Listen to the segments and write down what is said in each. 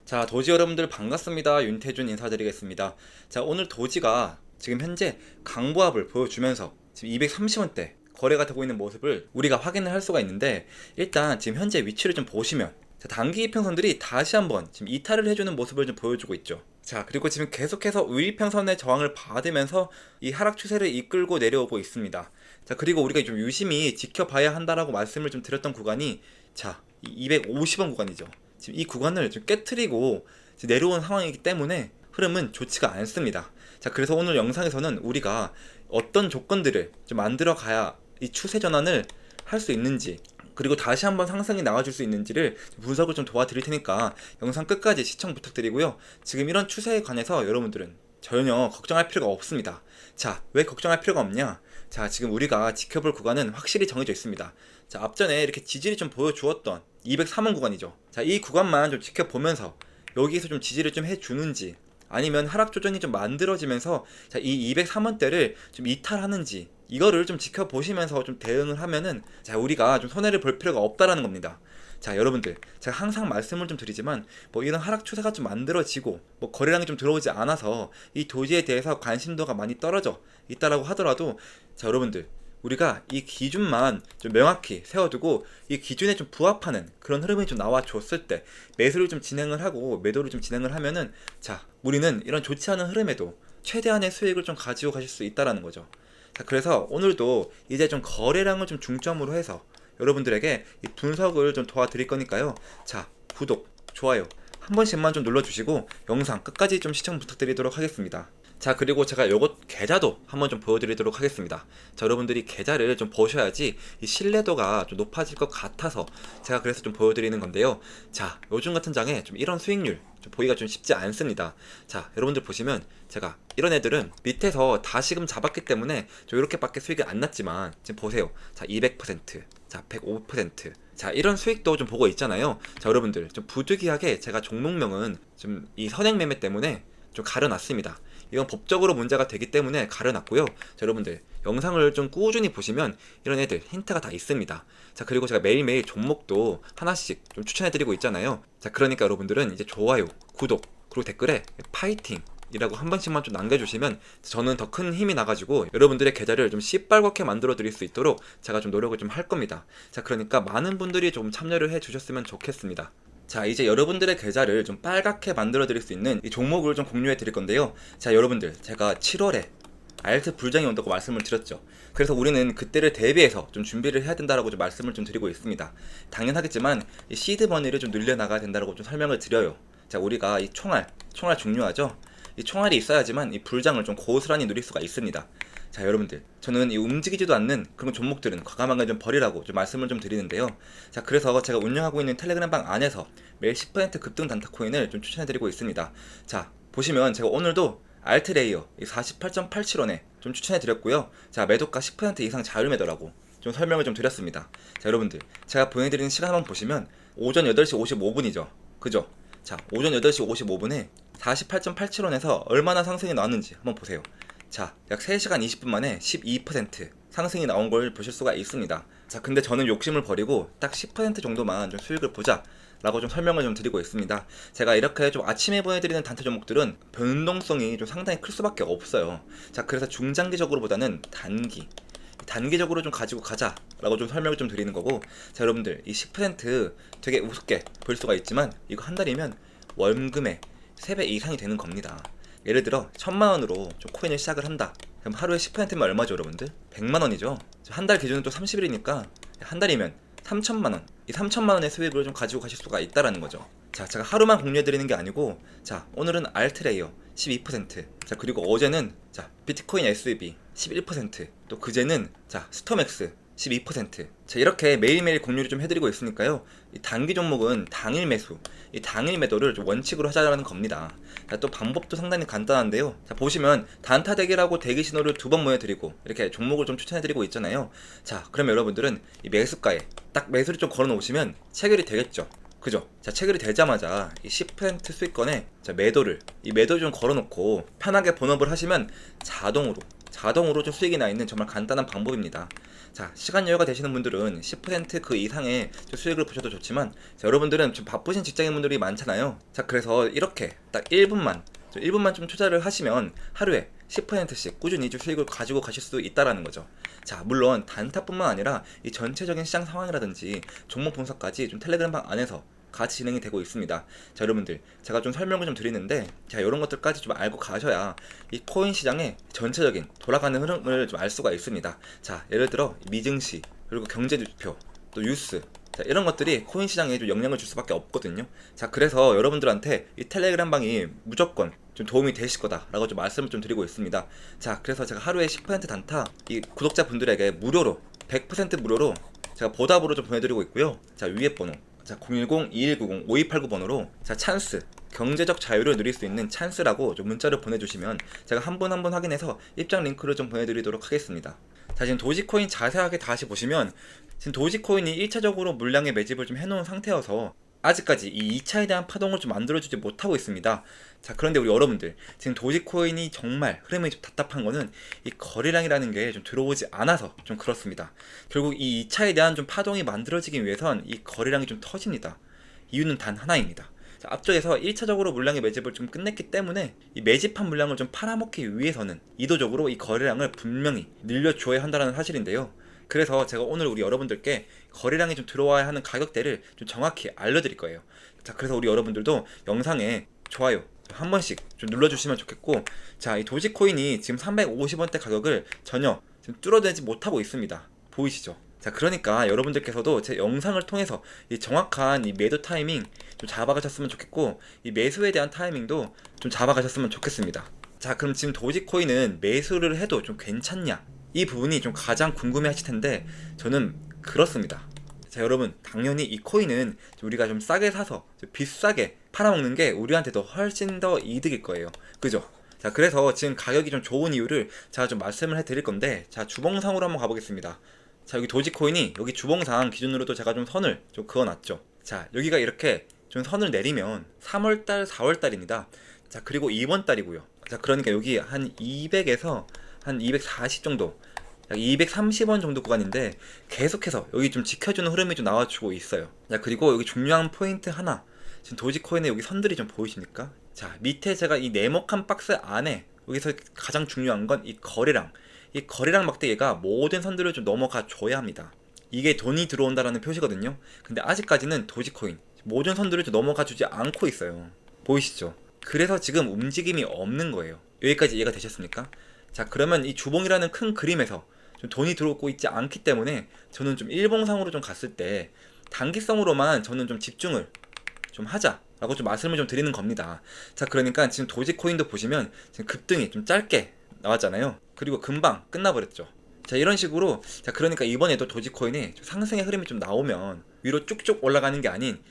자, 도지 여러분들 반갑습니다. 윤태준 인사드리겠습니다. 자, 오늘 도지가 지금 현재 강보합을 보여주면서 지금 230원대 거래가 되고 있는 모습을 우리가 확인을 할 수가 있는데, 일단 지금 현재 위치를 좀 보시면, 자, 단기 이평선들이 다시 한번 지금 이탈을 해주는 모습을 좀 보여주고 있죠. 자, 그리고 지금 계속해서 우이평선의 저항을 받으면서 이 하락 추세를 이끌고 내려오고 있습니다. 자, 그리고 우리가 좀 유심히 지켜봐야 한다라고 말씀을 좀 드렸던 구간이, 자, 250원 구간이죠. 지금 이 구간을 좀 깨트리고 내려온 상황이기 때문에 흐름은 좋지가 않습니다. 자, 그래서 오늘 영상에서는 우리가 어떤 조건들을 좀 만들어 가야 이 추세 전환을 할 수 있는지, 그리고 다시 한번 상승이 나와줄 수 있는지를 분석을 좀 도와드릴 테니까 영상 끝까지 시청 부탁드리고요. 지금 이런 추세에 관해서 여러분들은 전혀 걱정할 필요가 없습니다. 자, 왜 걱정할 필요가 없냐? 자, 지금 우리가 지켜볼 구간은 확실히 정해져 있습니다. 자, 앞전에 이렇게 지지를 좀 보여주었던 203원 구간이죠. 자, 이 구간만 좀 지켜보면서 여기서 좀 지지를 좀 해주는지, 아니면 하락 조정이 좀 만들어지면서, 자, 이 203원대를 좀 이탈하는지, 이거를 좀 지켜보시면서 좀 대응을 하면은, 자, 우리가 좀 손해를 볼 필요가 없다라는 겁니다. 자, 여러분들, 제가 항상 말씀을 좀 드리지만, 뭐 이런 하락 추세가 좀 만들어지고 뭐 거래량이 좀 들어오지 않아서 이 도지에 대해서 관심도가 많이 떨어져 있다라고 하더라도, 자, 여러분들, 우리가 이 기준만 좀 명확히 세워두고 이 기준에 좀 부합하는 그런 흐름이 좀 나와줬을 때 매수를 좀 진행을 하고 매도를 좀 진행을 하면은, 자, 우리는 이런 좋지 않은 흐름에도 최대한의 수익을 좀 가지고 가실 수 있다라는 거죠. 자, 그래서 오늘도 이제 좀 거래량을 좀 중점으로 해서 여러분들에게 이 분석을 좀 도와드릴 거니까요. 자, 구독, 좋아요 한 번씩만 좀 눌러주시고 영상 끝까지 좀 시청 부탁드리도록 하겠습니다. 자, 그리고 제가 요것 계좌도 한번 좀 보여드리도록 하겠습니다. 자, 여러분들이 계좌를 좀 보셔야지 이 신뢰도가 좀 높아질 것 같아서 제가 그래서 좀 보여드리는 건데요. 자, 요즘 같은 장에 좀 이런 수익률 좀 보기가 좀 쉽지 않습니다. 자, 여러분들 보시면 제가 이런 애들은 밑에서 다시금 잡았기 때문에 좀 이렇게밖에 수익이 안 났지만, 지금 보세요. 자, 200%, 자, 105%, 자, 이런 수익도 좀 보고 있잖아요. 자, 여러분들 좀 부득이하게 제가 종목명은 좀 이 선행 매매 때문에 좀 가려놨습니다. 이건 법적으로 문제가 되기 때문에 가려놨고요. 자, 여러분들 영상을 좀 꾸준히 보시면 이런 애들 힌트가 다 있습니다. 자, 그리고 제가 매일매일 종목도 하나씩 좀 추천해드리고 있잖아요. 자, 그러니까 여러분들은 이제 좋아요, 구독, 그리고 댓글에 파이팅 이라고 한 번씩만 좀 남겨주시면 저는 더 큰 힘이 나가지고 여러분들의 계좌를 좀 시뻘겋게 만들어 드릴 수 있도록 제가 좀 노력을 좀 할 겁니다. 자, 그러니까 많은 분들이 좀 참여를 해 주셨으면 좋겠습니다. 자, 이제 여러분들의 계좌를 좀 빨갛게 만들어 드릴 수 있는 이 종목을 좀 공유해 드릴 건데요. 자, 여러분들, 제가 7월에 알트 불장이 온다고 말씀을 드렸죠. 그래서 우리는 그때를 대비해서 좀 준비를 해야 된다라고 좀 말씀을 좀 드리고 있습니다. 당연하겠지만 이 시드 머니를 좀 늘려나가야 된다라고 좀 설명을 드려요. 자, 우리가 이 총알 중요하죠. 이 총알이 있어야지만 이 불장을 좀 고스란히 누릴 수가 있습니다. 자, 여러분들, 저는 이 움직이지도 않는 그런 종목들은 과감하게 좀 버리라고 좀 말씀을 좀 드리는데요. 자, 그래서 제가 운영하고 있는 텔레그램 방 안에서 매일 10% 급등 단타 코인을 좀 추천해드리고 있습니다. 자, 보시면 제가 오늘도 알트레이어 48.87원에 좀 추천해드렸고요. 자, 매도가 10% 이상 자율 매도라고 좀 설명을 좀 드렸습니다. 자, 여러분들, 제가 보내드리는 시간 한번 보시면 오전 8시 55분이죠. 그죠? 자, 오전 8시 55분에 48.87원에서 얼마나 상승이 나왔는지 한번 보세요. 자, 약 3시간 20분 만에 12% 상승이 나온 걸 보실 수가 있습니다. 자, 근데 저는 욕심을 버리고 딱 10% 정도만 좀 수익을 보자 라고 좀 설명을 좀 드리고 있습니다. 제가 이렇게 좀 아침에 보내드리는 단타 종목들은 변동성이 좀 상당히 클 수밖에 없어요. 자, 그래서 중장기적으로 보다는 단기적으로 좀 가지고 가자 라고 좀 설명을 좀 드리는 거고, 자, 여러분들 이 10% 되게 우습게 볼 수가 있지만 이거 한 달이면 월금의 3배 이상이 되는 겁니다. 예를 들어 1000만원으로 좀 코인을 시작을 한다. 그럼 하루에 10%면 얼마죠, 여러분들? 100만원이죠. 한 달 기준은 또 30일이니까 한 달이면 3000만원. 이 3000만원의 수익을 좀 가지고 가실 수가 있다라는 거죠. 자, 제가 하루만 공유해드리는 게 아니고, 자, 오늘은 알트레이어 12%, 자, 그리고 어제는 자, 비트코인 SUV 11%, 또 그제는 자, 스톰엑스 12%. 자, 이렇게 매일매일 공유를 좀 해드리고 있으니까요. 이 단기 종목은 당일 매수, 이 당일 매도를 좀 원칙으로 하자라는 겁니다. 자, 또 방법도 상당히 간단한데요. 자, 보시면 단타 대기라고 대기 신호를 2번 보여드리고 이렇게 종목을 좀 추천해드리고 있잖아요. 자, 그러면 여러분들은 이 매수가에 딱 매수를 좀 걸어 놓으시면 체결이 되겠죠. 그죠? 자, 체결이 되자마자 이 10% 수익권에 자, 매도를 좀 걸어 놓고 편하게 본업을 하시면 자동으로 자동으로 좀 수익이 나 있는 정말 간단한 방법입니다. 자, 시간 여유가 되시는 분들은 10%그 이상의 좀 수익을 보셔도 좋지만, 자, 여러분들은 좀 바쁘신 직장인분들이 많잖아요. 자, 그래서 이렇게 딱 1분만 좀 투자를 하시면 하루에 10%씩 꾸준히 좀 수익을 가지고 가실 수 있다라는 거죠. 자, 물론 단타뿐만 아니라 이 전체적인 시장 상황이라든지 종목 분석까지 좀 텔레그램방 안에서 같이 진행이 되고 있습니다. 자, 여러분들 제가 좀 설명을 좀 드리는데, 자, 이런 것들까지 좀 알고 가셔야 이 코인 시장의 전체적인 돌아가는 흐름을 좀 알 수가 있습니다. 자, 예를 들어 미증시, 그리고 경제지표, 또 뉴스, 자, 이런 것들이 코인 시장에 좀 영향을 줄 수밖에 없거든요. 자, 그래서 여러분들한테 이 텔레그램 방이 무조건 좀 도움이 되실 거다라고 좀 말씀을 좀 드리고 있습니다. 자, 그래서 제가 하루에 10% 단타 이 구독자분들에게 무료로 100% 무료로 제가 보답으로 좀 보내드리고 있고요. 자, 위에 번호, 자, 010-2190-5289번으로 자, 찬스, 경제적 자유를 누릴 수 있는 찬스라고 좀 문자를 보내주시면 제가 한 분 한 분 확인해서 입장 링크를 좀 보내드리도록 하겠습니다. 자, 지금 도지코인 자세하게 다시 보시면 지금 도지코인이 1차적으로 물량의 매집을 좀 해놓은 상태여서 아직까지 이 2차에 대한 파동을 좀 만들어주지 못하고 있습니다. 자, 그런데 우리 여러분들 지금 도지코인이 정말 흐름이 좀 답답한 거는 이 거래량이라는 게 좀 들어오지 않아서 좀 그렇습니다. 결국 이 2차에 대한 좀 파동이 만들어지기 위해선 이 거래량이 좀 터집니다. 이유는 단 하나입니다. 자, 앞쪽에서 1차적으로 물량의 매집을 좀 끝냈기 때문에 이 매집한 물량을 좀 팔아먹기 위해서는 이도적으로 이 거래량을 분명히 늘려줘야 한다는 사실인데요. 그래서 제가 오늘 우리 여러분들께 거래량이 좀 들어와야 하는 가격대를 좀 정확히 알려드릴 거예요. 자, 그래서 우리 여러분들도 영상에 좋아요 한 번씩 좀 눌러주시면 좋겠고, 자, 이 도지코인이 지금 350원대 가격을 전혀 지금 뚫어내지 못하고 있습니다. 보이시죠? 자, 그러니까 여러분들께서도 제 영상을 통해서 이 정확한 이 매도 타이밍 좀 잡아가셨으면 좋겠고, 이 매수에 대한 타이밍도 좀 잡아가셨으면 좋겠습니다. 자, 그럼 지금 도지코인은 매수를 해도 좀 괜찮냐? 이 부분이 좀 가장 궁금해 하실 텐데, 저는 그렇습니다. 자, 여러분, 당연히 이 코인은 우리가 좀 싸게 사서 좀 비싸게 팔아먹는 게 우리한테도 훨씬 더 이득일 거예요. 그죠? 자, 그래서 지금 가격이 좀 좋은 이유를 제가 좀 말씀을 해드릴 건데, 자, 주봉상으로 한번 가보겠습니다. 자, 여기 도지코인이 여기 주봉상 기준으로도 제가 좀 선을 좀 그어놨죠. 자, 여기가 이렇게 좀 선을 내리면 3월달, 4월달입니다. 자, 그리고 이번 달이고요. 자, 그러니까 여기 한 200에서 한 240 정도, 약 230원 정도 구간인데 계속해서 여기 좀 지켜주는 흐름이 좀 나와주고 있어요. 자, 그리고 여기 중요한 포인트 하나, 지금 도지코인의 여기 선들이 좀 보이십니까? 자, 밑에 제가 이 네모칸 박스 안에 여기서 가장 중요한 건 이 거래량, 이 거래량 막대기가 모든 선들을 좀 넘어가 줘야 합니다. 이게 돈이 들어온다라는 표시거든요. 근데 아직까지는 도지코인 모든 선들을 좀 넘어가 주지 않고 있어요. 보이시죠? 그래서 지금 움직임이 없는 거예요. 여기까지 이해가 되셨습니까? 자, 그러면 이 주봉이라는 큰 그림에서 좀 돈이 들어오고 있지 않기 때문에 저는 좀 일봉상으로 좀 갔을 때 단기성으로만 저는 좀 집중을 좀 하자라고 좀 말씀을 좀 드리는 겁니다. 자, 그러니까 지금 도지코인도 보시면 지금 급등이 좀 짧게 나왔잖아요. 그리고 금방 끝나버렸죠. 자, 이런 식으로, 자, 그러니까 이번에도 도지코인이 상승의 흐름이 좀 나오면 위로 쭉쭉 올라가는 게 아닌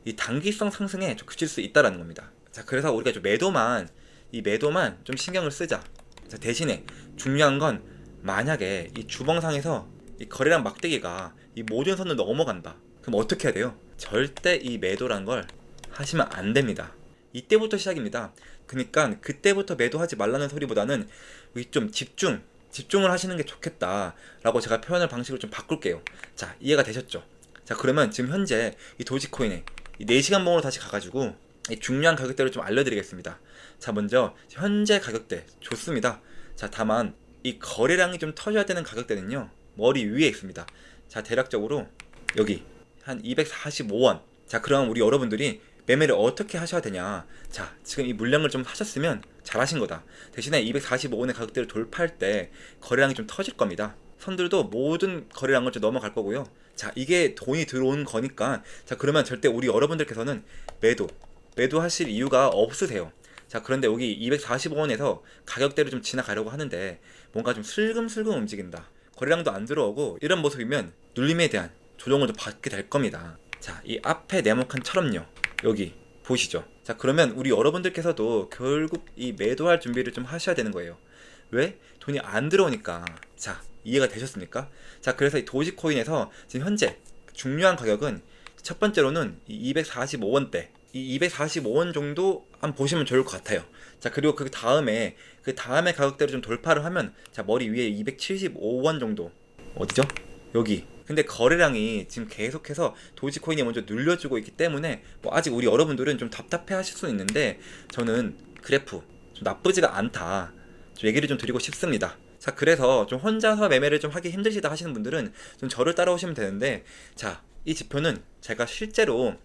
이 단기성 상승에 좀 그칠 수 있다라는 겁니다. 자, 그래서 우리가 좀 이 매도만 좀 신경을 쓰자. 자, 대신에 중요한 건 만약에 이 주봉상에서 이 거래량 막대기가 이 모든 선을 넘어간다. 그럼 어떻게 해야 돼요? 절대 이 매도란 걸 하시면 안 됩니다. 이때부터 시작입니다. 그러니까 그때부터 매도하지 말라는 소리보다는 좀 집중을 하시는 게 좋겠다라고 제가 표현할 방식을 좀 바꿀게요. 자, 이해가 되셨죠? 자, 그러면 지금 현재 이 도지코인에 이 4시간 봉으로 다시 가가지고 이 중요한 가격대를 좀 알려드리겠습니다. 자, 먼저 현재 가격대 좋습니다. 자, 다만 이 거래량이 좀 터져야 되는 가격대는요, 머리 위에 있습니다. 자, 대략적으로 여기 한 245원. 자, 그럼 우리 여러분들이 매매를 어떻게 하셔야 되냐? 자, 지금 이 물량을 좀 하셨으면 잘하신 거다. 대신에 245원의 가격대를 돌파할 때 거래량이 좀 터질 겁니다. 선들도 모든 거래량을 좀 넘어갈 거고요. 자, 이게 돈이 들어온 거니까, 자, 그러면 절대 우리 여러분들께서는 매도하실 이유가 없으세요. 자, 그런데 여기 245원에서 가격대를 좀 지나가려고 하는데 뭔가 좀 슬금슬금 움직인다, 거래량도 안 들어오고, 이런 모습이면 눌림에 대한 조정을 좀 받게 될 겁니다. 자, 이 앞에 네모칸처럼요, 여기 보이시죠? 자, 그러면 우리 여러분들께서도 결국 이 매도할 준비를 좀 하셔야 되는 거예요. 왜? 돈이 안 들어오니까. 자, 이해가 되셨습니까? 자, 그래서 이 도지코인에서 지금 현재 중요한 가격은 첫 번째로는 이 245원대, 이 245원 정도 한번 보시면 좋을 것 같아요. 자, 그리고 그 다음에 가격대로 좀 돌파를 하면, 자, 머리 위에 275원 정도, 어디죠? 여기. 근데 거래량이 지금 계속해서 도지코인이 먼저 눌려주고 있기 때문에 뭐 아직 우리 여러분들은 좀 답답해 하실 수 있는데, 저는 그래프 좀 나쁘지가 않다 좀 얘기를 좀 드리고 싶습니다. 자, 그래서 좀 혼자서 매매를 좀 하기 힘드시다 하시는 분들은 좀 저를 따라오시면 되는데, 자, 이 지표는 제가 실제로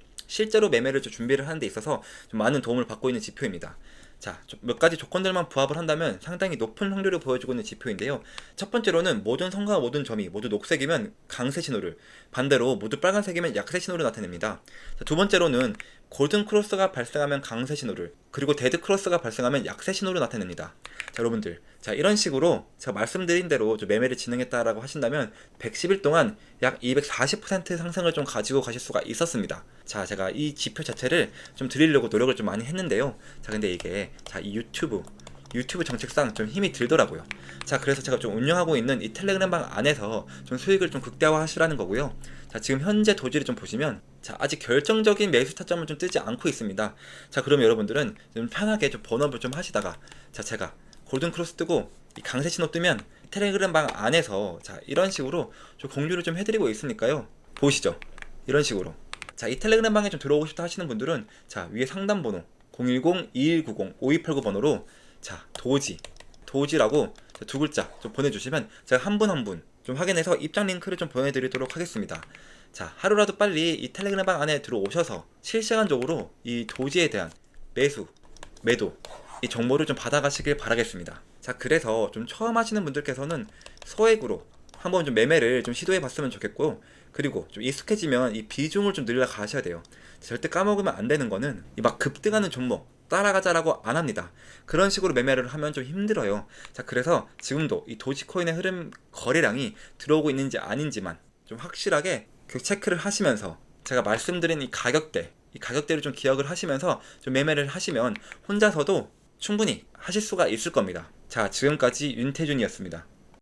매매를 좀 준비를 하는 데 있어서 좀 많은 도움을 받고 있는 지표입니다. 자, 몇 가지 조건들만 부합을 한다면 상당히 높은 확률을 보여주고 있는 지표인데요. 첫 번째로는 모든 선과 모든 점이 모두 녹색이면 강세 신호를, 반대로 모두 빨간색이면 약세 신호를 나타냅니다. 자, 두 번째로는 골든 크로스가 발생하면 강세 신호를, 그리고 데드 크로스가 발생하면 약세 신호를 나타냅니다. 자, 여러분들, 자, 이런 식으로 제가 말씀드린 대로 좀 매매를 진행했다라고 하신다면 110일 동안 약 240% 상승을 좀 가지고 가실 수가 있었습니다. 자, 제가 이 지표 자체를 좀 드리려고 노력을 좀 많이 했는데요. 자, 근데 이게, 자, 이 유튜브 정책상 좀 힘이 들더라고요. 자, 그래서 제가 좀 운영하고 있는 이 텔레그램방 안에서 좀 수익을 좀 극대화하시라는 거고요. 자, 지금 현재 도지를 좀 보시면, 자, 아직 결정적인 매수 타점은 좀 뜨지 않고 있습니다. 자, 그러면 여러분들은 좀 편하게 좀 번업을 좀 하시다가, 자, 제가 골든 크로스 뜨고 이 강세 신호 뜨면 텔레그램 방 안에서, 자, 이런 식으로 좀 공유를 좀 해드리고 있으니까요. 보시죠. 이런 식으로. 자, 이 텔레그램 방에 좀 들어오고 싶다 하시는 분들은, 자, 위에 상담 번호 010-2190-5289 번호로, 자, 도지라고 두 글자 좀 보내주시면 제가 한 분 한 분 좀 확인해서 입장 링크를 좀 보내드리도록 하겠습니다. 자, 하루라도 빨리 이 텔레그램 방 안에 들어오셔서 실시간적으로 이 도지에 대한 매수, 매도, 이 정보를 좀 받아가시길 바라겠습니다. 자, 그래서 좀 처음 하시는 분들께서는 소액으로 한번 좀 매매를 좀 시도해 봤으면 좋겠고요. 그리고 좀 익숙해지면 이 비중을 좀 늘려 가셔야 돼요. 절대 까먹으면 안 되는 거는, 이 막 급등하는 종목 따라가자라고 안 합니다. 그런 식으로 매매를 하면 좀 힘들어요. 자, 그래서 지금도 이 도지코인의 흐름 거래량이 들어오고 있는지 아닌지만 좀 확실하게 그 체크를 하시면서, 제가 말씀드린 이 가격대를 좀 기억을 하시면서 좀 매매를 하시면 혼자서도 충분히 하실 수가 있을 겁니다. 자, 지금까지 윤태준이었습니다.